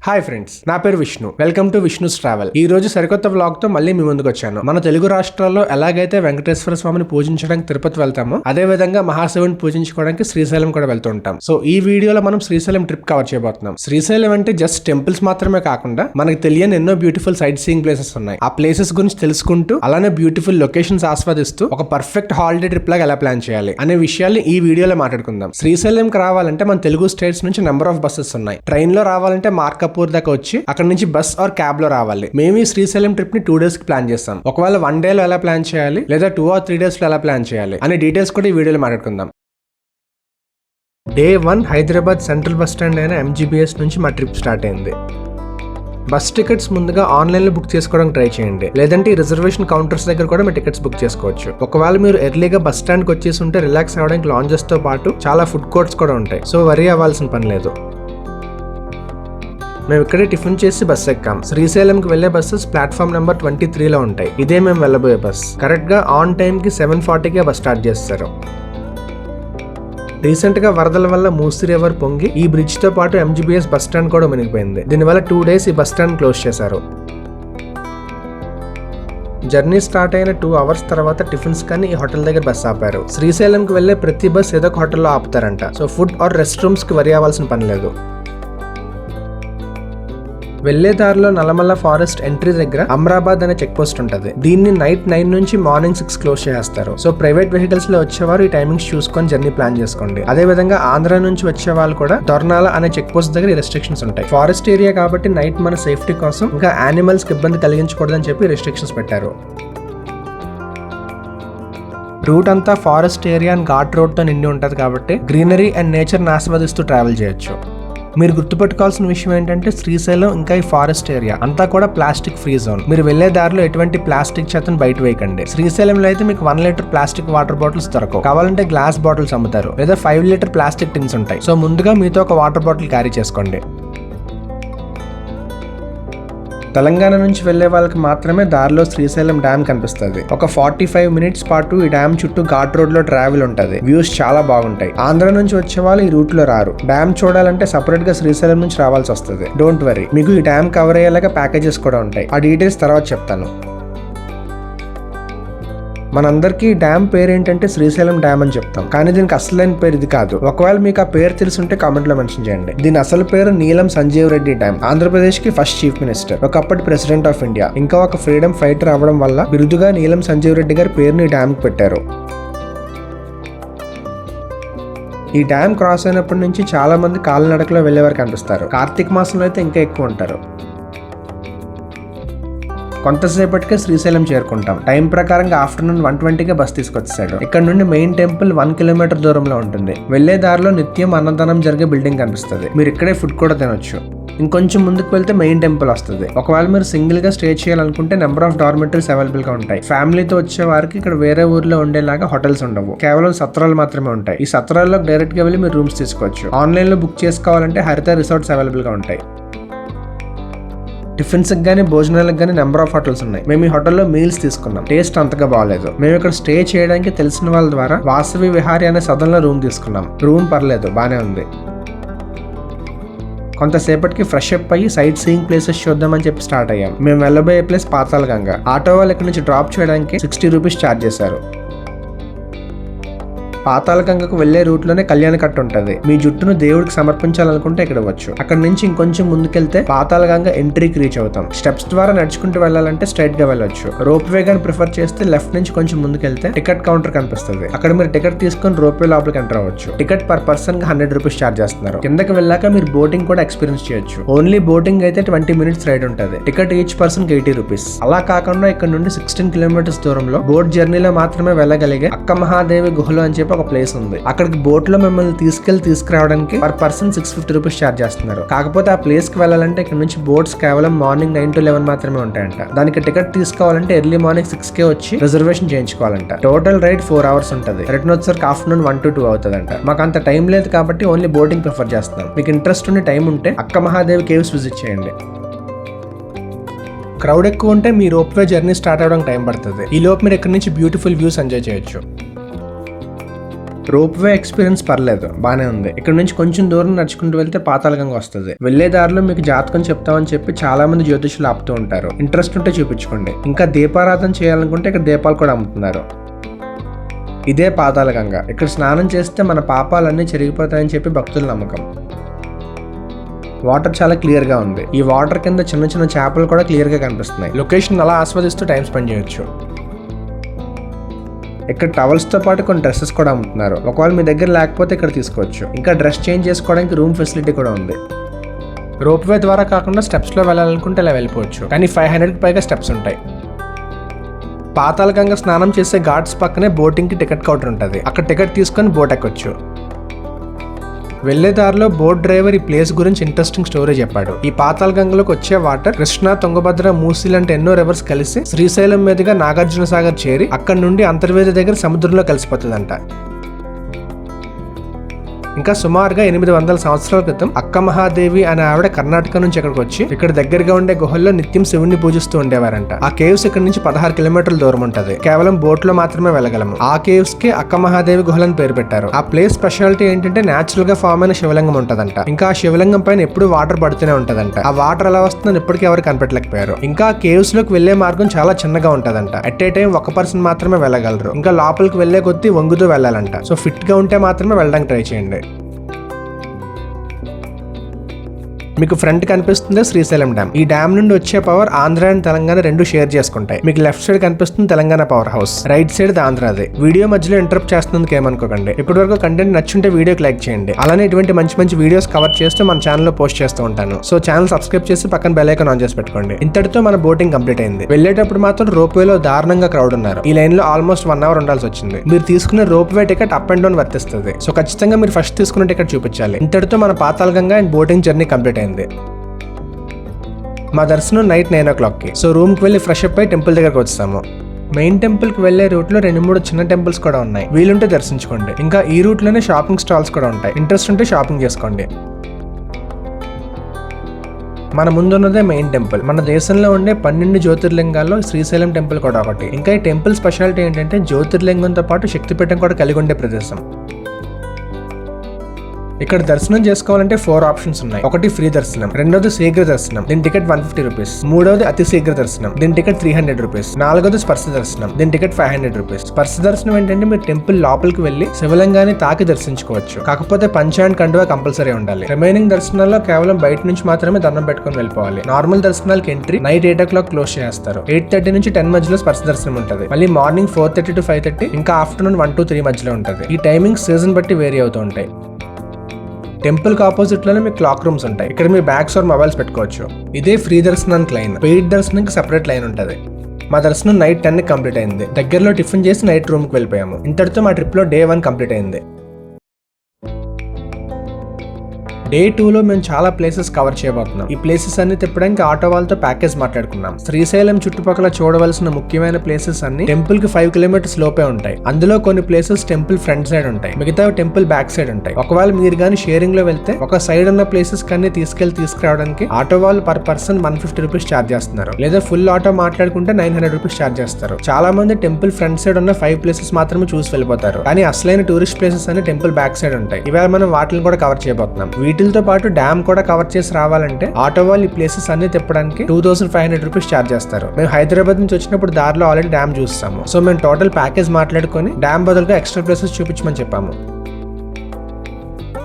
Hi friends, నా పేరు Vishnu. Welcome to Vishnu's travel. ఈ రోజు సరికొత్త వ్లాగ్ తో మళ్ళీ మీ ముందుకు వచ్చాను. మన తెలుగు రాష్ట్రాల్లో ఎలాగైతే వెంకటేశ్వర స్వామిని పూజించడానికి తిరుపతి వెళ్తామో అదే విధంగా మహాశివుని పూజించుకోవడానికి శ్రీశైలం కూడా వెళ్తూ ఉంటాం. సో ఈ వీడియోలో మనం శ్రీశైలం ట్రిప్ కవర్ చేయబోతున్నాం. శ్రీశైలం అంటే జస్ట్ టెంపుల్స్ మాత్రమే కాకుండా మనకు తెలియని ఎన్నో బ్యూటిఫుల్ సైట్ సీయింగ్ ప్లేసెస్ ఉన్నాయి. ఆ ప్లేసెస్ గురించి తెలుసుకుంటూ అలానే బ్యూటిఫుల్ లొకేషన్స్ ఆస్వాదిస్తూ ఒక పర్ఫెక్ట్ హాలిడే ట్రిప్ లాగా ఎలా ప్లాన్ చేయాలి అనే విషయాల్ని ఈ వీడియోలో మాట్లాడుకుందాం. శ్రీశైలంకి రావాలంటే మన తెలుగు స్టేట్స్ నుంచి నెంబర్ ఆఫ్ బస్సెస్ ఉన్నాయి. ట్రైన్ లో రావాలంటే మార్కపూర్ దాకా వచ్చి అక్కడ నుంచి బస్ ఆర్ క్యాబ్ లో రావాలి. మేము ఈ శ్రీశైలం ట్రిప్ ని 2 days కి ప్లాన్ చేస్తాం. ఒకవేళ 1 day లో ఎలా ప్లాన్ చేయాలి లేదా 2 or 3 days లో ఎలా ప్లాన్ చేయాలి అనే డీటెయిల్స్ కూడా ఈ వీడియోలో మాట్లాడుకుందాం. Day 1 Hyderabad central bus stand అయిన MGBS నుంచి మా ట్రిప్ స్టార్ట్ అయింది. బస్ టికెట్స్ ముందుగా ఆన్లైన్ లో బుక్ చేసుకోవడానికి ట్రై చేయండి, లేదంటే ఈ రిజర్వేషన్ కౌంటర్స్ దగ్గర కూడా మీ టికెట్స్ బుక్ చేసుకోవచ్చు. ఒకవేళ మీరు ఎర్లీగా బస్ స్టాండ్ కి వచ్చేసి ఉంటే రిలాక్స్ అవ్వడానికి లాంజెస్ తో పాటు చాలా ఫుడ్ కోర్ట్స్ కూడా ఉంటాయి. సో వరీ అవ్వాల్సిన పని లేదు. మేము ఇక్కడే టిఫిన్ చేసి బస్ ఎక్కాం. శ్రీశైలంకి వెళ్లే బస్సెస్ ప్లాట్ఫామ్ నెంబర్ 23 లో ఉంటాయి. ఇదే మేము వెళ్ళబోయే బస్. కరెక్ట్ గా ఆన్ టైం కి 7:40కే బస్ స్టార్ట్ చేస్తారు. రీసెంట్ గా వరదల వల్ల మూసీ రివర్ పొంగి ఈ బ్రిడ్జ్ తో పాటు MGBS బస్ స్టాండ్ కూడా మునిగిపోయింది. దీనివల్ల 2 days ఈ బస్ స్టాండ్ క్లోజ్ చేశారు. జర్నీ స్టార్ట్ అయిన 2 hours తర్వాత టిఫిన్స్ కానీ ఈ హోటల్ దగ్గర బస్ ఆపారు. శ్రీశైలంకి వెళ్లే ప్రతి బస్ ఏదో ఒక హోటల్లో ఆపుతారంట. So food or rest rooms కి వరి అవ్వాల్సిన పని లేదు. వెళ్లే దారిలో నల్లమల్ల ఫారెస్ట్ ఎంట్రీ దగ్గర అమరాబాద్ అనే చెక్ పోస్ట్ ఉంటది. దీన్ని నైట్ 9 నుంచి మార్నింగ్ 6 క్లోజ్ చేస్తారు. సో ప్రైవేట్ వెహికల్స్ లో వచ్చేవారు ఈ టైమింగ్స్ చూసుకొని జర్నీ ప్లాన్ చేసుకోండి. అదే విధంగా ఆంధ్ర నుంచి వచ్చే వాళ్ళు కూడా దొర్నాల అనే చెక్ పోస్ట్ దగ్గర రెస్ట్రిక్షన్స్ ఉంటాయి. ఫారెస్ట్ ఏరియా కాబట్టి నైట్ మన సేఫ్టీ కోసం ఇంకా యానిమల్స్ కి ఇబ్బంది కలిగించకూడదని చెప్పి రెస్ట్రిక్షన్స్ పెట్టారు. రూట్ అంతా forest area and ghat road తో నిండి ఉంటది కాబట్టి గ్రీనరీ అండ్ నేచర్ ని ఆస్వాదిస్తూ ట్రావెల్ చేయొచ్చు. మీరు గుర్తుపెట్టుకోవాల్సిన విషయం ఏంటంటే శ్రీశైలం ఇంకా ఈ ఫారెస్ట్ ఏరియా అంతా కూడా ప్లాస్టిక్ ఫ్రీ జోన్. మీరు వెళ్లే దారిలో ఎటువంటి ప్లాస్టిక్ చెత్తను బయట వేయకండి. శ్రీశైలంలో అయితే మీకు 1 liter ప్లాస్టిక్ వాటర్ బాటిల్స్ దొరకవు. కావాలంటే గ్లాస్ బాటిల్స్ అమ్ముతారు, లేదా 5 liter ప్లాస్టిక్ టిన్స్ ఉంటాయి. సో ముందుగా మీతో ఒక వాటర్ బాటిల్ క్యారీ చేసుకోండి. తెలంగాణ నుంచి వెళ్లే వాళ్ళకి మాత్రమే దారిలో శ్రీశైలం డ్యామ్ కనిపిస్తుంది. ఒక 45 minutes పాటు ఈ డ్యామ్ చుట్టూ ఘాట్ రోడ్ లో ట్రావెల్ ఉంటది. వ్యూస్ చాలా బాగుంటాయి. ఆంధ్ర నుంచి వచ్చే వాళ్ళు ఈ రూట్ లో రారు. డ్యామ్ చూడాలంటే సపరేట్ గా శ్రీశైలం నుంచి రావాల్సి వస్తుంది. డోంట్ వరీ, మీకు ఈ డ్యామ్ కవర్ అయ్యేలాగా ప్యాకేజెస్ కూడా ఉంటాయి. ఆ డీటెయిల్స్ తర్వాత చెప్తాను. మనందరికీ డ్యామ్ పేరు ఏంటంటే శ్రీశైలం డ్యామ్ అని చెప్తాం, కానీ దీనికి అసలైన పేరు ఇది కాదు. ఒకవేళ మీకు ఆ పేరు తెలుసుంటే కామెంట్ లో మెన్షన్ చేయండి. దీని అసలు పేరు నీలం సంజీవ్ రెడ్డి డ్యామ్. ఆంధ్రప్రదేశ్ కి ఫస్ట్ చీఫ్ మినిస్టర్, ఒకప్పటి ప్రెసిడెంట్ ఆఫ్ ఇండియా, ఇంకా ఒక ఫ్రీడమ్ ఫైటర్ అవ్వడం వల్ల బిరుదుగా నీలం సంజీవ్ రెడ్డి గారి పేరుని డ్యామ్ కి పెట్టారు. ఈ డ్యామ్ క్రాస్ అయినప్పటి నుంచి చాలా మంది కాలినడకలో వెళ్లేవారు కనిపిస్తారు. కార్తీక మాసంలో అయితే ఇంకా ఎక్కువ ఉంటారు. కొంతసేపటికే శ్రీశైలం చేరుకుంటాం. టైం ప్రకారంగా ఆఫ్టర్నూన్ 1:20కే బస్ తీసుకొచ్చేసాడు. ఇక్కడ నుండి మెయిన్ టెంపుల్ 1 kilometer దూరంలో ఉంటుంది. వెళ్లే దారిలో నిత్యం అన్నదానం జరిగే బిల్డింగ్ కనిపిస్తుంది. మీరు ఇక్కడే ఫుడ్ కూడా తినొచ్చు. ఇంకొంచెం ముందుకు వెళ్తే మెయిన్ టెంపుల్ వస్తుంది. ఒకవేళ మీరు సింగిల్ గా స్టే చేయాలనుకుంటే నెంబర్ ఆఫ్ డార్మెటరీస్ అవైలబుల్ గా ఉంటాయి. ఫ్యామిలీతో వచ్చే వారికి ఇక్కడ వేరే ఊర్లో ఉండేలాగా హోటల్స్ ఉండవు. కేవలం సత్రాలు మాత్రమే ఉంటాయి. ఈ సత్రాల్లో డైరెక్ట్ గా వెళ్ళి మీరు రూమ్స్ తీసుకోవచ్చు. ఆన్లైన్ లో బుక్ చేసుకోవాలంటే హరిత రిసార్ట్స్ అవైలబుల్ గా ఉంటాయి. టిఫిన్స్ కానీ భోజనాలకు కానీ నెంబర్ ఆఫ్ హోటల్స్ ఉన్నాయి. మేము ఈ హోటల్లో మీల్స్ తీసుకున్నాం. టేస్ట్ అంతగా బాగాలేదు. మేము ఇక్కడ స్టే చేయడానికి తెలిసిన వాళ్ళ ద్వారా వాసవి విహారీ అనే సదన్లో రూమ్ తీసుకున్నాం. రూమ్ పర్లేదు, బానే ఉంది. కొంతసేపటికి ఫ్రెష్ అప్ అయ్యి సైట్ సీయింగ్ ప్లేసెస్ చూద్దామని చెప్పి స్టార్ట్ అయ్యాం. మేము వెళ్ళబోయే ప్లేస్ పాతాళగంగ. ఆటో వాళ్ళు ఇక్కడ నుంచి డ్రాప్ చేయడానికి 60 rupees ఛార్జ్ చేశారు. పాతాళగంగకు వెళ్లే రూట్ లోనే కళ్యాణకట్ట ఉంటది. మీ జుట్టును దేవుడికి సమర్పించాలనుకుంటే ఇక్కడ వచ్చు. అక్కడ నుంచి ఇంకొంచెం ముందుకెళ్తే పాతాళగంగ ఎంట్రీకి రీచ్ అవుతాం. స్టెప్స్ ద్వారా నడుచుకుంటూ వెళ్ళాలంటే స్ట్రైట్ గా వెళ్ళొచ్చు. రోప్ వే గాని ప్రిఫర్ చేస్తే లెఫ్ట్ నుంచి కొంచెం ముందుకెళ్తే టికెట్ కౌంటర్ కనిపిస్తుంది. అక్కడ మీరు టికెట్ తీసుకొని రోప్ వే లోపలికి ఎంటర్ అవ్వచ్చు. టికెట్ పర్ పర్సన్ గా 100 rupees ఛార్జ్ చేస్తున్నారు. కిందకి వెళ్ళాక మీరు బోటింగ్ కూడా ఎక్స్పీరియన్స్ చేయొచ్చు. ఓన్లీ బోటింగ్ అయితే 20 minutes రైడ్ ఉంటది. Ticket each person 80 rupees. అలా కాకుండా ఇక్కడ నుండి 16 kilometers దూరంలో బోట్ జర్నీలో మాత్రమే వెళ్ళగలిగే అక్క మహాదేవి గుహలు అని చెప్పి ఒక ప్లేస్ ఉంది. అక్కడికి బోట్ లో మిమ్మల్ని తీసుకురావడానికి పర్ పర్సన్ 650 rupees ఛార్జ్ చేస్తున్నారు. కాకపోతే ఆ ప్లేస్ కి వెళ్ళాలంటే ఇక్కడ నుంచి బోట్స్ కేవలం మార్నింగ్ 9 to 11 మాత్రమే ఉంటాయంట. దానికి టికెట్ తీసుకోవాలంటే ఎర్లీ మార్నింగ్ 6కే వచ్చి రిజర్వేషన్ చేయించుకోవాలంట. టోటల్ రైడ్ 4 hours ఉంటది. రిటర్న్ వచ్చేసరికి ఆఫ్టర్నూన్ 1 to 2 అవుతుందంట. మాకు అంత టైం లేదు కాబట్టి ఓన్లీ బోటింగ్ ప్రిఫర్ చేస్తున్నాం. మీకు ఇంట్రెస్ట్ ఉండి టైం ఉంటే అక్క మహాదేవి కేవ్స్ విజిట్ చేయండి. క్రౌడ్ ఎక్కువ ఉంటే మీ రోప్ వే జర్నీ స్టార్ట్ అవడానికి టైం పడుతుంది. ఈ లోపు మీరు ఇక్కడ నుంచి బ్యూటిఫుల్ వ్యూస్ ఎంజాయ్ చేయొచ్చు. రోప్ వే ఎక్స్పీరియన్స్ పర్లేదు, బానే ఉంది. ఇక్కడ నుంచి కొంచెం దూరం నడుచుకుంటూ వెళ్తే పాతాళగంగ వస్తుంది. వెళ్లే దారిలో మీకు జాతకం చెప్తామని చెప్పి చాలా మంది జ్యోతిషులు ఆపుతూ ఉంటారు. ఇంట్రెస్ట్ ఉంటే చూపించుకోండి. ఇంకా దీపారాధన చేయాలనుకుంటే ఇక్కడ దీపాలు కూడా అమ్ముతున్నారు. ఇదే పాతాళగంగ. ఇక్కడ స్నానం చేస్తే మన పాపాలన్నీ చెరిగిపోతాయని చెప్పి భక్తుల నమ్మకం. వాటర్ చాలా క్లియర్ గా ఉంది. ఈ వాటర్ కింద చిన్న చిన్న చేపలు కూడా క్లియర్ గా కనిపిస్తున్నాయి. లొకేషన్ అలా ఆస్వాదిస్తూ టైం స్పెండ్ చేయొచ్చు. ఇక్కడ టవల్స్ తో పాటు కొన్ని డ్రెస్సెస్ కూడా అమ్ముతున్నారు. ఒకవేళ మీ దగ్గర లేకపోతే ఇక్కడ తీసుకోవచ్చు. ఇంకా డ్రెస్ చేంజ్ చేసుకోవడానికి రూమ్ ఫెసిలిటీ కూడా ఉంది. రోప్ వే ద్వారా కాకుండా స్టెప్స్ లో వెళ్ళాలనుకుంటే ఇలా వెళ్ళిపోవచ్చు. కానీ 500కి పైగా స్టెప్స్ ఉంటాయి. పాతాళగంగ స్నానం చేసే ఘాట్స్ పక్కనే బోటింగ్ కి టికెట్ కౌంటర్ ఉంటుంది. అక్కడ టికెట్ తీసుకొని బోట్ ఎక్కొచ్చు. వెళ్లే దారిలో బోట్ డ్రైవర్ ఈ ప్లేస్ గురించి ఇంట్రెస్టింగ్ స్టోరీ చెప్పాడు. ఈ పాతాళగంగలోకి వచ్చే వాటర్ కృష్ణ, తుంగభద్ర, మూసీ లాంటి ఎన్నో రివర్స్ కలిసి శ్రీశైలం మీదుగా నాగార్జున సాగర్ చేరి అక్కడ నుండి అంతర్వేది దగ్గర సముద్రంలో కలిసిపోతుందంట. ఇంకా సుమారుగా 800 సంవత్సరాల క్రితం అక్క మహాదేవి అనే ఆవిడ కర్ణాటక నుంచి ఇక్కడికి వచ్చి ఇక్కడ దగ్గరగా ఉండే గుహల్లో నిత్యం శివుణ్ణి పూజిస్తూ ఉండేవారంట. ఆ కేవ్స్ ఇక్కడ నుంచి 16 కిలోమీటర్ల దూరం ఉంటది. కేవలం బోట్ లో మాత్రమే వెళ్ళగలము. ఆ కేవ్స్ కి అక్క మహాదేవి గుహలని పేరు పెట్టారు. ఆ ప్లేస్ స్పెషాలిటీ ఏంటంటే నేచురల్ గా ఫామ్ అయిన శివలింగం ఉంటదంట. ఇంకా ఆ శివలింగం పైన ఎప్పుడు వాటర్ పడుతూనే ఉంటదంట. ఆ వాటర్ ఎలా వస్తుందని ఇప్పటికీ ఎవరు కనిపెట్టలేకపోయారు. ఇంకా కేవ్స్ లోకి వెళ్లే మార్గం చాలా చిన్నగా ఉంటదంట. ఎట్ ఏ టైం ఒక పర్సన్ మాత్రమే వెళ్ళగలరు. ఇంకా లోపలికి వెళ్లే కొద్దీ వంగుతూ వెళ్ళాలంట. సో ఫిట్ గా ఉంటే మాత్రమే వెళ్ళడానికి ట్రై చేయండి. మీకు ఫ్రంట్ కనిపిస్తుంది శ్రీశైలం డ్యామ్. ఈ డ్యామ్ నుండి వచ్చే పవర్ ఆంధ్ర అండ్ తెలంగాణ రెండు షేర్ చేసుకుంటాయి. మీకు లెఫ్ట్ సైడ్ కనిపిస్తుంది Telangana power house, right side ఆంధ్రాది. వీడియో మధ్యలో ఇంటరప్ట్ చేస్తున్నందుకు ఏమనుకోకండి. ఇప్పటి వరకు కంటెంట్ నచ్చుంటే వీడియోకి లైక్ చేయండి. అలానే ఇటువంటి మంచి మంచి వీడియోస్ కవర్ చేస్తూ మన ఛానల్లో పోస్ట్ చేస్తూ ఉంటాను. సో ఛానల్ సబ్స్క్రైబ్ చేసి పక్కన బెల్ ఐకాన్ ఆన్ చేసి పెట్టుకోండి. ఇంతటితో మన బోటింగ్ కంప్లీట్ అయింది. వెళ్ళేటప్పుడు మాత్రం రోప్ వేలో దారుణంగా క్రౌడ్ ఉన్నారు. ఈ లైన్ లో ఆల్మోస్ట్ 1 అవర్ ఉండాల్సి వచ్చింది. మీరు తీసుకున్న rope way ticket up and down వర్తిస్తుంది. సో ఖచ్చితంగా మీరు ఫస్ట్ తీసుకున్న టికెట్ చూపించాలి. ఇంతటితో మన Patalaganga and boating journey complete అయింది. మా దర్శనం నైట్ 9 o'clockకి. సో రూమ్ కి వెళ్ళి ఫ్రెష్ అప్ అయి టెంపుల్ దగ్గరకు వచ్చాము. మెయిన్ టెంపుల్ కి వెళ్లే రూట్ లో 2-3 చిన్న టెంపుల్స్ కూడా ఉన్నాయి. వీలుంటే దర్శించుకోండి. ఇంకా ఈ రూట్ లోనే షాపింగ్ స్టాల్స్ కూడా ఉంటాయి. ఇంట్రెస్ట్ ఉంటే షాపింగ్ చేసుకోండి. మన ముందున్నదే మెయిన్ టెంపుల్. మన దేశంలో ఉండే 12 జ్యోతిర్లింగాల్లో శ్రీశైలం టెంపుల్ కూడా ఒకటి. ఇంకా ఈ టెంపుల్ స్పెషాలిటీ ఏంటంటే జ్యోతిర్లింగంతో పాటు శక్తిపీఠం కూడా కలిగి ఉండే ప్రదేశం. ఇక్కడ దర్శనం చేసుకోవాలంటే 4 ఆప్షన్స్ ఉన్నాయి. ఒకటి ఫ్రీ దర్శనం, రెండోది శీఘ్ర దర్శనం, దీని టికెట్ 150 రూపీస్, మూడోది అతి శీఘ్ర దర్శనం, దీని టికెట్ 300 రూపీస్, నాలుగోది స్పర్శ దర్శనం, దీని టికెట్ 500 రూపీస్. స్పర్శ దర్శనం ఏంటంటే మీరు టెంపుల్ లోపలికి వెళ్లి శివలింగాన్ని తాకి దర్శించుకోవచ్చు. కాకపోతే పంచ అండ్ కండువా కంపల్సరీ ఉండాలి. రిమైనింగ్ దర్శనాల్లో కేవలం బయట నుంచి మాత్రమే దండం పెట్టుకుని వెళ్ళిపోవాలి. నార్మల్ దర్శనాలకి ఎంట్రీ నైట్ 8 o'clock క్లోజ్ చేస్తారు. 8:30 నుంచి 10 మధ్యలో స్పర్శ దర్శనం ఉంటుంది. మళ్ళీ మార్నింగ్ 4:30 to 5:30, ఇంకా ఆఫ్టర్నూన్ 1 to 3 మధ్యలో ఉంటుంది. ఈ టైమింగ్ సీజన్ బట్టి వేరీ అవుతూ ఉంటాయి. టెంపుల్ కి ఆపోజిట్ లోనే మీకు క్లాక్ రూమ్స్ ఉంటాయి. ఇక్కడ మీ బ్యాగ్స్ ఆర్ మొబైల్స్ పెట్టుకోవచ్చు. ఇదే ఫ్రీ దర్శనానికి లైన్. పెయిడ్ దర్శనానికి సెపరేట్ లైన్ ఉంటుంది. మా దర్శనం నైట్ 10కి కంప్లీట్ అయింది. దగ్గరలో టిఫిన్ చేసి నైట్ రూమ్ కి వెళ్ళిపోయాము. ఇంతటితో మా ట్రిప్ లో Day 1 కంప్లీట్ అయింది. Day 2లో మేము చాలా ప్లేసెస్ కవర్ చేయబోతున్నాం. ఈ ప్లేసెస్ అన్ని తిప్పడానికి ఆటో వాళ్ళతో ప్యాకేజ్ మాట్లాడుకున్నాం. శ్రీశైలం చుట్టుపక్కల చూడవలసిన ముఖ్యమైన ప్లేసెస్ అన్ని టెంపుల్ కి 5 kilometers లోపే ఉంటాయి. అందులో కొన్ని ప్లేసెస్ టెంపుల్ ఫ్రంట్ సైడ్ ఉంటాయి, మిగతా టెంపుల్ బ్యాక్ సైడ్ ఉంటాయి. ఒకవేళ మీరు గానీ షేరింగ్ లో వెళ్తే ఒక సైడ్ ఉన్న ప్లేసెస్ కన్నీ తీసుకురావడానికి ఆటో వాళ్ళు పర్ పర్సన్ 150 రూపీస్ ఛార్జ్ చేస్తున్నారు. లేదా ఫుల్ ఆటో మాట్లాడుకుంటే 900 రూపీస్ ఛార్జ్ చేస్తారు. చాలా మంది టెంపుల్ ఫ్రంట్ సైడ్ ఉన్న 5 ప్లేసెస్ మాత్రమే చూసి వెళ్ళిపోతారు. కానీ అసలైన టూరిస్ట్ ప్లేసెస్ అన్ని టెంపుల్ బ్యాక్ సైడ్ ఉంటాయి. ఇవాళ మనం వాటిని కూడా కవర్ చేయబోతున్నాం. వీటితో పాటు డ్యామ్ కూడా కవర్ చేసి రావాలంటే ఆటో వాళ్ళు ఈ ప్లేసెస్ అన్ని తిప్పడానికి 2500 రూపీస్ ఛార్జ్ చేస్తారు. మేము హైదరాబాద్ నుంచి వచ్చినప్పుడు దారిలో ఆల్రెడీ డ్యామ్ చూస్తాము. సో మేము టోటల్ ప్యాకేజ్ మాట్లాడుకొని డ్యామ్ బదులుగా ఎక్స్ట్రా ప్లేసెస్ చూపించమని చెప్పాము.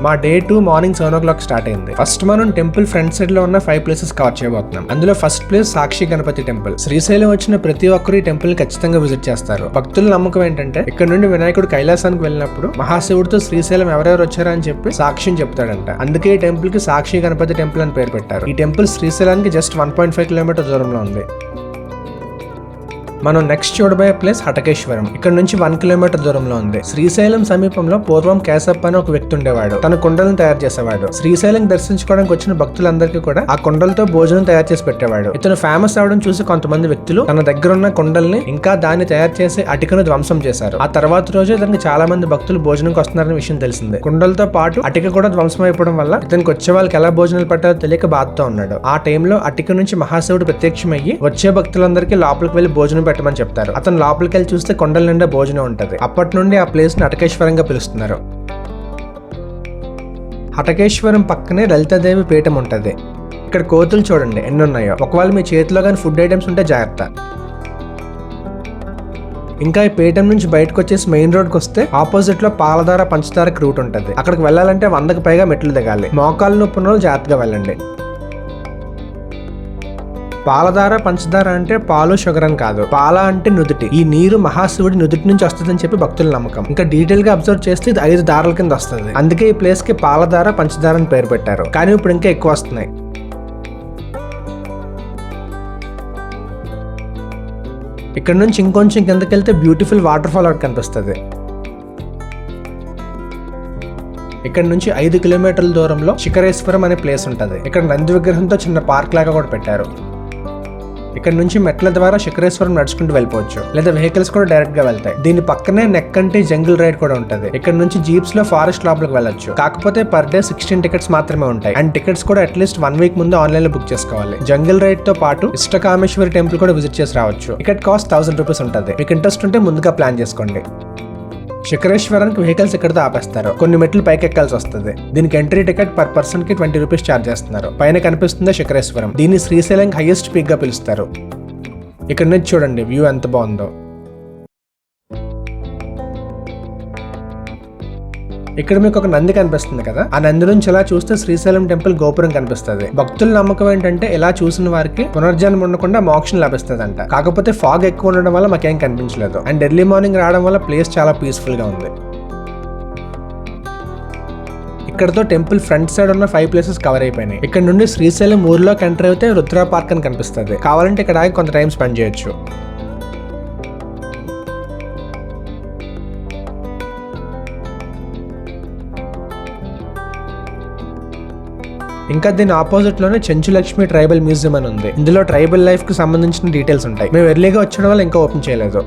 మా Day 2 మార్నింగ్ 7 o'clock స్టార్ట్ అయింది. ఫస్ట్ మనం టెంపుల్ ఫ్రంట్ సైడ్ లో ఉన్న 5 ప్లేసెస్ కవర్ చేయబోతున్నాం. అందులో ఫస్ట్ ప్లేస్ సాక్షి గణపతి టెంపుల్. శ్రీశైలం వచ్చిన ప్రతి ఒక్కరు ఈ టెంపుల్ ఖచ్చితంగా విజిట్ చేస్తారు. భక్తుల నమ్మకం ఏంటంటే ఇక్కడ నుండి వినాయకుడు కైలాసానికి వెళ్ళినప్పుడు మహాశివుడితో శ్రీశైలం ఎవరెవరు వచ్చారా అని చెప్పి సాక్ష్యం చెప్తాడంట. అందుకే ఈ టెంపుల్ కి సాక్షి గణపతి టెంపుల్ అని పేరు పెట్టారు. ఈ టెంపుల్ శ్రీశైలానికి జస్ట్ 1.5 kilometers దూరంలో ఉంది. మనం నెక్స్ట్ చూడబోయే ప్లేస్ హటకేశ్వరం. ఇక్కడ నుంచి 1 kilometer దూరంలో ఉంది. శ్రీశైలం సమీపంలో పూర్వం కేశప్ప అని ఒక వ్యక్తి ఉండేవాడు. తన కుండలను తయారు చేసేవాడు. శ్రీశైలం దర్శించుకోవడానికి వచ్చిన భక్తులందరికీ కూడా ఆ కుండలతో భోజనం తయారు చేసి పెట్టేవాడు. ఇతను ఫేమస్ అవడం చూసి కొంతమంది వ్యక్తులు తన దగ్గర ఉన్న కుండల్ని ఇంకా దాన్ని తయారు చేసి అటికను ధ్వంసం చేశారు. ఆ తర్వాత రోజు ఇతనికి చాలా మంది భక్తులు భోజనంకి వస్తున్నారనే విషయం తెలిసింది. కుండలతో పాటు అటిక కూడా ధ్వంసం అయిపోవడం వల్ల ఇతనికి వచ్చే వాళ్ళకి ఎలా భోజనాలు పెట్టాలో తెలియక బాధతో ఉన్నాడు. ఆ టైంలో అటిక నుంచి మహాశివుడు ప్రత్యక్షమయ్యి వచ్చే భక్తులందరికీ లోపలికి వెళ్లి భోజనం పెట్టమని చెప్తారు. అతను లోపలికి వెళ్ళి చూస్తే కొండల నిండా భోజనం ఉంటది. అప్పటి నుండి ఆ ప్లేస్ ని హటకేశ్వరంగా పిలుస్తున్నారు. హటకేశ్వరం పక్కనే లలితాదేవి పీఠం ఉంటది. ఇక్కడ కోతులు చూడండి ఎన్ని ఉన్నాయో. ఒకవేళ మీ చేతిలో కానీ ఫుడ్ ఐటమ్స్ ఉంటే జాగ్రత్త. ఇంకా ఈ పీఠం నుంచి బయటకు వచ్చేసి మెయిన్ రోడ్కి వస్తే ఆపోజిట్ లో పాలధార పంచదారకి రూట్ ఉంటది. అక్కడికి వెళ్ళాలంటే 100కి పైగా మెట్లు దిగాలి. మోకాలు నొప్పి ఉన్న వాళ్ళు జాగ్రత్తగా వెళ్ళండి. పాలధార పంచదార అంటే పాలు షుగర్ అని కాదు, పాల అంటే నుదుటి. ఈ నీరు మహాశివుడి నుదుటి నుంచి వస్తుందని చెప్పి భక్తుల నమ్మకం. ఇంకా డీటెయిల్ గా అబ్జర్వ్ చేస్తే ఇది 5 దారాల కింద వస్తుంది. అందుకే ఈ ప్లేస్ కి పాలధార పంచదార అని పేరు పెట్టారు. కానీ ఇప్పుడు ఇంకా ఎక్కువ వస్తున్నాయి. ఇక్కడ నుంచి ఇంకొంచెం కిందకెళ్తే బ్యూటిఫుల్ వాటర్ ఫాల్ ఒకటి కనిపిస్తుంది. ఇక్కడ నుంచి 5 కిలోమీటర్ల దూరంలో శిఖరేశ్వరం అనే ప్లేస్ ఉంటుంది. ఇక్కడ నంది విగ్రహంతో చిన్న పార్క్ లాగా కూడా పెట్టారు. ఇక్కడ నుంచి మెట్ల ద్వారా శిఖరేశ్వరం నడుచుకుంటూ వెళ్ళిపోవచ్చు, లేదా వెహికల్స్ కూడా డైరెక్ట్ గా వెళ్తాయి. దీని పక్కనే నెక్కంటి జంగిల్ రైడ్ కూడా ఉంటది. ఇక్కడ నుంచి జీప్స్ లో ఫారెస్ట్ లోపలికి వెళ్ళొచ్చు. కాకపోతే పర్ డే 16 టికెట్స్ మాత్రమే ఉంటాయి. అండ్ టికెట్స్ కూడా అట్లీస్ట్ 1 వీక్ ముందు ఆన్లైన్ లో బుక్ చేసుకోవాలి. జంగిల్ రైడ్ తో పాటు ఇష్టకామేశ్వరి టెంపుల్ కూడా విజిట్ చేసి రావచ్చు. టికెట్ కాస్ట్ 1000 రూపీస్ ఉంటుంది. మీకు ఇంట్రెస్ట్ ఉంటే ముందుగా ప్లాన్ చేసుకోండి. శిఖరేశ్వరానికి వెహికల్స్ ఇక్కడతో ఆపేస్తారు. కొన్ని మెట్లు పైకి ఎక్కాల్సి వస్తుంది. దీనికి ఎంట్రీ టికెట్ పర్ పర్సన్ కి 20 రూపీస్ ఛార్జ్ చేస్తున్నారు. పైన కనిపిస్తుంది శిఖరేశ్వరం. దీన్ని శ్రీశైలం హైయెస్ట్ పీక్ గా పిలుస్తారు. ఇక్కడ నుంచి చూడండి వ్యూ ఎంత బాగుందో. ఇక్కడ మీకు ఒక నంది కనిపిస్తుంది కదా, ఆ నంది నుంచి ఇలా చూస్తే శ్రీశైలం టెంపుల్ గోపురం కనిపిస్తుంది. భక్తుల నమ్మకం ఏంటంటే ఇలా చూసిన వారికి పునర్జన్మ ఉండకుండా మోక్షం లభిస్తుంది అంట. కాకపోతే ఫాగ్ ఎక్కువ ఉండడం వల్ల మాకేం కనిపించలేదు. అండ్ ఎర్లీ మార్నింగ్ రావడం వల్ల ప్లేస్ చాలా పీస్ఫుల్ గా ఉంది. ఇక్కడతో టెంపుల్ ఫ్రంట్ సైడ్ ఉన్న 5 ప్లేసెస్ కవర్ అయిపోయినాయి. ఇక్కడ నుండి శ్రీశైలం ఊర్లోకి ఎంటర్ అయితే రుద్ర పార్క్ అని కనిపిస్తుంది. కావాలంటే ఇక్కడ ఆగి కొంత టైం స్పెండ్ చేయొచ్చు. ఇంకా దీని ఆపోజిట్ లోనే చెంచులక్ష్మి ట్రైబల్ మ్యూజియం అని ఉంది. ఇందులో ట్రైబల్ లైఫ్ కి సంబంధించిన డీటెయిల్స్ ఉంటాయి. మేము ఎర్లీగా వచ్చడం వల్ల ఇంకా ఓపెన్ చేయలేదు.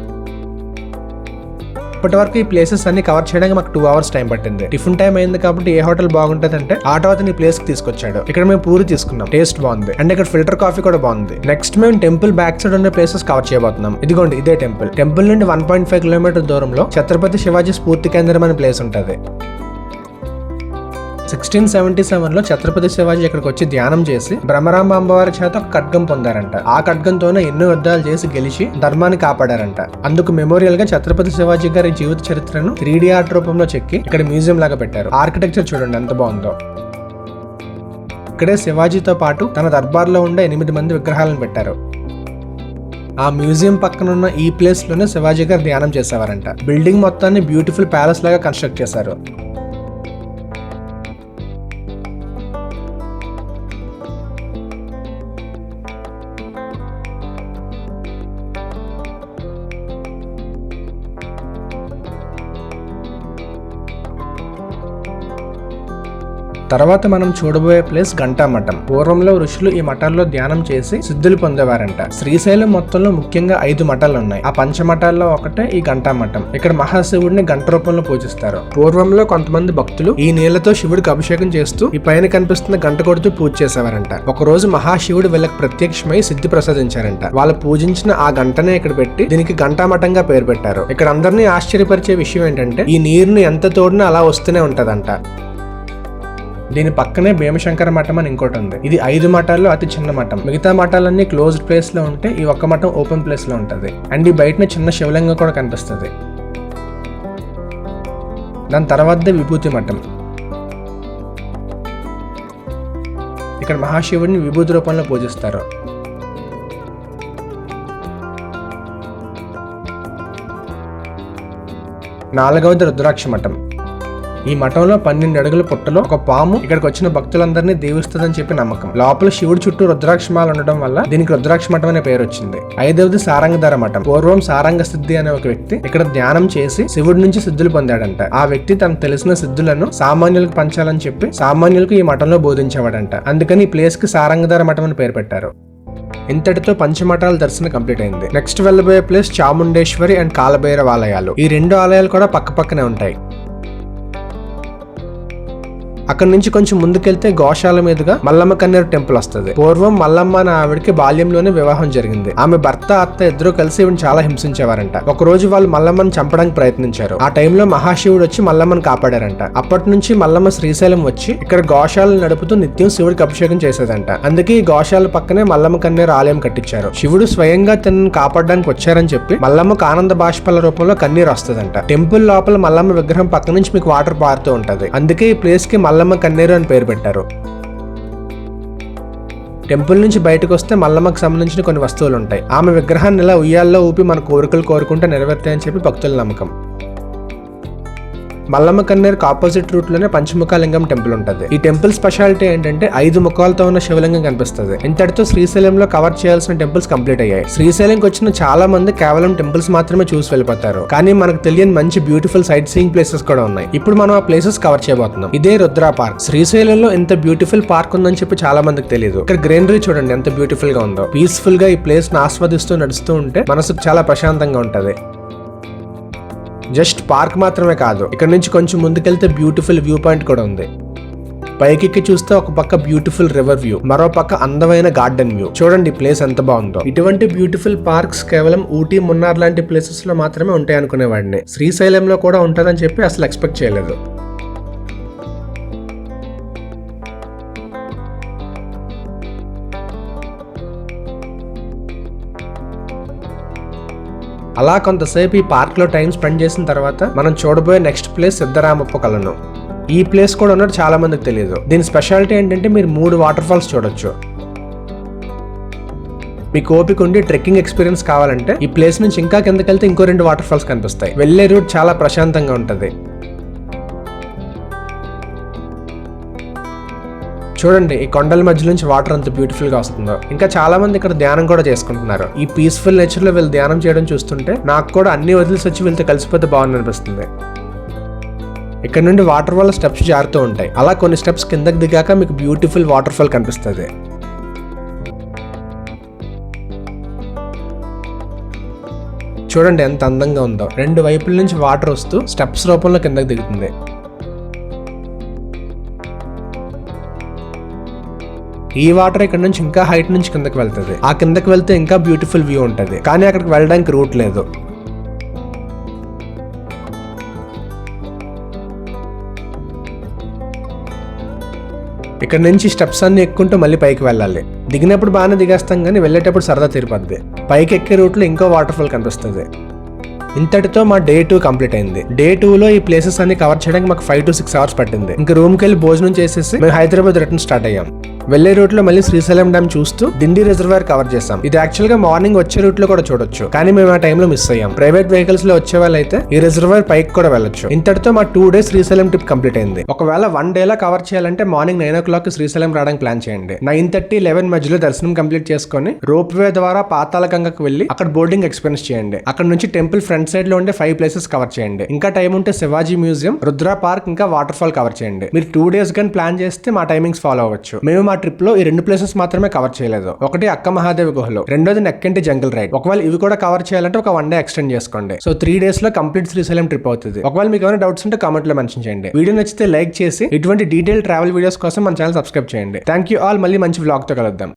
ఇప్పటి వరకు ఈ ప్లేసెస్ అన్ని కవర్ చేయడానికి మాకు 2 hours టైం పట్టింది. టిఫిన్ టైం అయింది కాబట్టి ఏ హోటల్ బాగుంటుంది అంటే ఆటో అతని ఈ ప్లేస్ కి తీసుకొచ్చాడు. ఇక్కడ మేము పూరి తీసుకున్నాం, టేస్ట్ బాగుంది. అండ్ ఇక్కడ ఫిల్టర్ కాఫీ కూడా బాగుంది. నెక్స్ట్ మేము టెంపుల్ బ్యాక్ సైడ్ ఉన్న ప్లేసెస్ కవర్ చేయబోతున్నాం. ఇదిగోండి ఇదే టెంపుల్. టెంపుల్ నుండి 1.5 కిలోమీటర్ దూరంలో ఛత్రపతి శివాజీ స్ఫూర్తి కేంద్రం అనే ప్లేస్ ఉంటుంది. 1677లో ఛత్రపతి శివాజీ ఇక్కడికి వచ్చి ధ్యానం చేసి బ్రహ్మరాంబ అమ్మవారి చేత ఒక ఖడ్గం పొందారంట. ఆ ఖడ్గంతోనే ఎన్నో యుద్ధాలు చేసి గెలిచి ధర్మాన్ని కాపాడారంట. అందుకు మెమోరియల్ గా ఛత్రపతి శివాజీ గారి జీవిత చరిత్రను 3D ఆర్ట్ రూపంలో చెక్కి ఇక్కడ మ్యూజియం లాగా పెట్టారు. ఆర్కిటెక్చర్ చూడండి ఎంత బాగుందో. ఇక్కడే శివాజీతో పాటు తన దర్బార్లో ఉండే 8 మంది విగ్రహాలను పెట్టారు. ఆ మ్యూజియం పక్కనున్న ఈ ప్లేస్ లోనే శివాజీ గారు ధ్యానం చేసేవారంట. బిల్డింగ్ మొత్తాన్ని బ్యూటిఫుల్ ప్యాలెస్ లాగా కన్స్ట్రక్ట్ చేశారు. తర్వాత మనం చూడబోయే ప్లేస్ ఘంటా మఠం. పూర్వంలో ఋషులు ఈ మఠాల్లో ధ్యానం చేసి సిద్ధులు పొందేవారంట. శ్రీశైలం మొత్తంలో ముఖ్యంగా 5 మఠాలు ఉన్నాయి. ఆ పంచమఠాల్లో ఒకటే ఈ ఘంటా మఠం. ఇక్కడ మహాశివుడిని గంట రూపంలో పూజిస్తారు. పూర్వంలో కొంతమంది భక్తులు ఈ నీళ్లతో శివుడికి అభిషేకం చేస్తూ ఈ పైన కనిపిస్తున్న గంట కొడుతూ పూజ చేసేవారంట. ఒక రోజు మహాశివుడు వీళ్ళకి ప్రత్యక్షమై సిద్ధి ప్రసాదించారంట. వాళ్ళు పూజించిన ఆ గంటనే ఇక్కడ పెట్టి దీనికి ఘంటా మఠంగా పేరు పెట్టారు. ఇక్కడ అందరినీ ఆశ్చర్యపరిచే విషయం ఏంటంటే ఈ నీరుని ఎంత తోడినా అలా వస్తూనే ఉంటదంట. దీని పక్కనే భీమశంకర మఠం అని ఇంకోటి ఉంది. ఇది 5 మఠాల్లో అతి చిన్న మఠం. మిగతా మఠాలన్నీ క్లోజ్డ్ ప్లేస్ లో ఉంటే ఈ ఒక్క మఠం ఓపెన్ ప్లేస్ లో ఉంటది. అండ్ ఈ బయటనే చిన్న శివలింగం కూడా కనిపిస్తుంది. దాని తర్వాత విభూతి మఠం. ఇక్కడ మహాశివుడిని విభూతి రూపంలో పూజిస్తారు. నాలుగవది రుద్రాక్ష మఠం. ఈ మఠంలో 12 అడుగుల పుట్టలో ఒక పాము ఇక్కడికి వచ్చిన భక్తులందరినీ దీవిస్తుందని చెప్పి నమ్మకం. లోపల శివుడి చుట్టూ రుద్రాక్షమాలు ఉండడం వల్ల దీనికి రుద్రాక్ష మఠం అనే పేరు వచ్చింది. 5వది సారంగధర మఠం. పూర్వం సారంగ సిద్ధి అనే ఒక వ్యక్తి ఇక్కడ ధ్యానం చేసి శివుడి నుంచి సిద్ధులు పొందాడంట. ఆ వ్యక్తి తనకు తెలిసిన సిద్ధులను సామాన్యులకు పంచాలని చెప్పి సామాన్యులకు ఈ మఠంలో బోధించేవాడంట. అందుకని ఈ ప్లేస్ కి సారంగధర మఠం అని పేరు పెట్టారు. ఇంతటితో పంచమఠాల దర్శనం కంప్లీట్ అయింది. నెక్స్ట్ వెళ్ళబోయే ప్లేస్ చాముండేశ్వరి అండ్ కాలభైరవ ఆలయాలు. ఈ 2 ఆలయాలు కూడా పక్క పక్కనే ఉంటాయి. అక్కడ నుంచి కొంచెం ముందుకెళ్తే గోశాల మీదుగా మల్లమ్మ కన్నేరు టెంపుల్ వస్తుంది. పూర్వం మల్లమ్మ అనే ఆవిడకి బాల్యంలోనే వివాహం జరిగింది. ఆమె భర్త అత్త ఇద్దరు కలిసి ఈవిని చాలా హింసించేవారంట. ఒక రోజు వాళ్ళు మల్లమ్మని చంపడానికి ప్రయత్నించారు. ఆ టైంలో మహాశివుడు వచ్చి మల్లమ్మని కాపాడారంట. అప్పటి నుంచి మల్లమ్మ శ్రీశైలం వచ్చి ఇక్కడ గోశాలను నడుపుతూ నిత్యం శివుడికి అభిషేకం చేసేదంట. అందుకే ఈ గోశాల పక్కనే మల్లమ్మ కన్నేరు ఆలయం కట్టించారు. శివుడు స్వయంగా తనను కాపాడడానికి వచ్చారని చెప్పి మల్లమ్మకు ఆనంద బాష్పాల రూపంలో కన్నీరు వస్తుందంట. టెంపుల్ లోపల మల్లమ్మ విగ్రహం పక్క నుంచి మీకు వాటర్ పారుతూ ఉంటది. అందుకే ఈ ప్లేస్ కి మల్లమ్మ కన్నేరు అని పేరు పెట్టారు. టెంపుల్ నుంచి బయటకు వస్తే మల్లమ్మకు సంబంధించిన కొన్ని వస్తువులు ఉంటాయి. ఆమె విగ్రహాన్ని ఇలా ఉయ్యాల్లో ఊపి మన కోరికలు కోరుకుంటే నెరవేర్తాయని చెప్పి భక్తుల నమ్మకం. మల్లమ్మ కన్నేరుకు ఆపోజిట్ రూట్ లోనే పంచముఖలింగం టెంపుల్ ఉంటది. ఈ టెంపుల్ స్పెషాలిటీ ఏంటంటే 5 ముఖాలతో ఉన్న శివలింగం కనిపిస్తుంది. ఇంతటితో శ్రీశైలంలో కవర్ చేయాల్సిన టెంపుల్స్ కంప్లీట్ అయ్యాయి. శ్రీశైలంకి వచ్చిన చాలా మంది కేవలం టెంపుల్స్ మాత్రమే చూసి వెళ్ళిపోతారు. కానీ మనకు తెలియని మంచి బ్యూటిఫుల్ సైట్ సీయింగ్ ప్లేసెస్ కూడా ఉన్నాయి. ఇప్పుడు మనం ఆ ప్లేసెస్ కవర్ చేయబోతున్నాం. ఇదే రుద్ర పార్క్. శ్రీశైలంలో ఇంత బ్యూటిఫుల్ పార్క్ ఉందని చెప్పి చాలా మందికి తెలియదు. ఇక్కడ గ్రీనరీ చూడండి ఎంత బ్యూటిఫుల్ గా ఉందో. పీస్ఫుల్ గా ఈ ప్లేస్ ని ఆస్వాదిస్తూ నడుస్తూ ఉంటే మనసుకు చాలా ప్రశాంతంగా ఉంటది. జస్ట్ పార్క్ మాత్రమే కాదు, ఇక్కడ నుంచి కొంచెం ముందుకెళ్తే బ్యూటిఫుల్ వ్యూ పాయింట్ కూడా ఉంది. పైకి చూస్తే ఒక పక్క బ్యూటిఫుల్ రివర్ వ్యూ, మరో పక్క అందమైన గార్డెన్ వ్యూ. చూడండి ఈ ప్లేస్ ఎంత బాగుందో. ఇటువంటి బ్యూటిఫుల్ పార్క్స్ కేవలం ఊటీ, మున్నార్ లాంటి ప్లేసెస్ లో మాత్రమే ఉంటాయి అనుకునేవాడిని. శ్రీశైలంలో కూడా ఉంటుందని చెప్పి అసలు ఎక్స్పెక్ట్ చేయలేదు. అలా కొంతసేపు ఈ పార్క్ లో టైం స్పెండ్ చేసిన తర్వాత మనం చూడబోయే నెక్స్ట్ ప్లేస్ సిద్ధరామప్ప కొలను. ఈ ప్లేస్ కూడా ఉన్నట్టు చాలా మందికి తెలియదు. దీని స్పెషాలిటీ ఏంటంటే మీరు 3 వాటర్ ఫాల్స్ చూడొచ్చు. మీకు ఓపిక ఉండి ట్రెక్కింగ్ ఎక్స్పీరియన్స్ కావాలంటే ఈ ప్లేస్ నుంచి ఇంకా కిందకెళ్తే ఇంకో 2 వాటర్ ఫాల్స్ కనిపిస్తాయి. వెళ్లే రూట్ చాలా ప్రశాంతంగా ఉంటది. చూడండి ఈ కొండల మధ్య నుంచి వాటర్ అంత బ్యూటిఫుల్ గా వస్తుందో. ఇంకా చాలా మంది ఇక్కడ ధ్యానం కూడా చేసుకుంటున్నారు. ఈ పీస్ఫుల్ నేచర్ లో వీళ్ళు ధ్యానం చేయడం చూస్తుంటే నాకు కూడా అన్ని వదిలేసి వచ్చి వీళ్ళతో కలిసిపోతే బాగుంది అనిపిస్తుంది. ఇక్కడ నుండి వాటర్ వల్ల స్టెప్స్ జారుతూ ఉంటాయి. అలా కొన్ని స్టెప్స్ కిందకి దిగాక మీకు బ్యూటిఫుల్ వాటర్ ఫాల్ కనిపిస్తుంది. చూడండి ఎంత అందంగా ఉందో. 2 వైపుల నుంచి వాటర్ వస్తూ స్టెప్స్ రూపంలో కిందకి దిగుతుంది. ఈ వాటర్ ఇక్కడ నుంచి ఇంకా హైట్ నుంచి కిందకి వెళ్తుంది. ఆ కిందకి వెళ్తే ఇంకా బ్యూటిఫుల్ వ్యూ ఉంటది. కానీ అక్కడికి వెళ్ళడానికి రూట్ లేదు. ఇక్కడ నుంచి స్టెప్స్ అన్ని ఎక్కుంటూ మళ్ళీ పైకి వెళ్ళాలి. దిగినప్పుడు బాగానే దిగేస్తాం కానీ వెళ్ళేటప్పుడు సరదా తీరిపోద్ది. పైకి ఎక్కే రూట్ లో ఇంకో వాటర్ ఫాల్ కనిపిస్తుంది. ఇంతటితో మా డే 2 కంప్లీట్ అయింది. డే 2లో ఈ ప్లేసెస్ అన్ని కవర్ చేయడానికి మాకు 5 to 6 hours పట్టింది. ఇంకా రూమ్కి వెళ్ళి భోజనం చేసేసి మేము హైదరాబాద్ రిటర్న్ స్టార్ట్ అయ్యాం. వెళ్లే రూట్ లో మళ్ళీ శ్రీశైలం డ్యామ్ చూస్తూ దిండి రిజర్వాయర్ కవర్ చేసాం. ఇది యాక్చువల్ గా మార్నింగ్ వచ్చే రూట్ లో కూడా చూడొచ్చు, కానీ మేము ఆ టైంలో మిస్ అయ్యాం. ప్రైవేట్ వెహికల్స్ లో వచ్చే వాళ్ళైతే ఈ రిజర్వాయర్ పైకి కూడా వెళ్ళొచ్చు. ఇంతటితో మా 2 days శ్రీశైలం ట్రిప్ కంప్లీట్ అయింది. ఒకవేళ 1 day లో కవర్ చేయాలంటే మార్నింగ్ 9 o'clock శ్రీశైలం రావడానికి ప్లాన్ చేయండి. 9:30, 11 మధ్యలో దర్శనం కంప్లీట్ చేసుకుని రోప్ వే ద్వారా పాతాళ గంగకు వెళ్లి అక్కడ బోర్డింగ్ ఎక్స్పీరియన్స్ చేయండి. అక్కడ నుంచి టెంపుల్ ఫ్రంట్ సైడ్ లో ఉండే 5 places కవర్ చేయండి. ఇంకా టైం ఉంటే శివాజీ మ్యూజియం, రుద్ర పార్క్, ఇంకా వాటర్ ఫాల్ కవర్ చేయండి. మీరు 2 days కానీ ప్లాన్ చేస్తే మా టైమింగ్స్ ఫాలో అవ్వచ్చు. మేము మా ట్రిప్ లో ఈ 2 places మాత్రమే కవర్ చేయలేదు. ఒకటి అక్క మహాదేవి గుహలో, రెండోది నెక్కంటి జంగల్ రైడ్. ఒకవేళ ఇవి కూడా కవర్ చేయాలంటే ఒక 1 day ఎక్స్టెండ్ చేసుకోండి. సో 3 days లో కంప్లీట్ శ్రీశైలం ట్రిప్ అవుతుంది. ఒకవేళ మీకు ఏమైనా డౌట్స్ ఉంటే కామెంట్ లో మెన్షన్ చేయండి. వీడియో నచ్చితే లైక్ చేసి ఇటువంటి డీటెయిల్ ట్రావెల్ వీడియోస్ కోసం మన ఛానల్ సబ్స్క్రైబ్ చేయండి. Thank you all. మళ్ళీ మంచి వ్లాగ్ తో కలుద్దాం.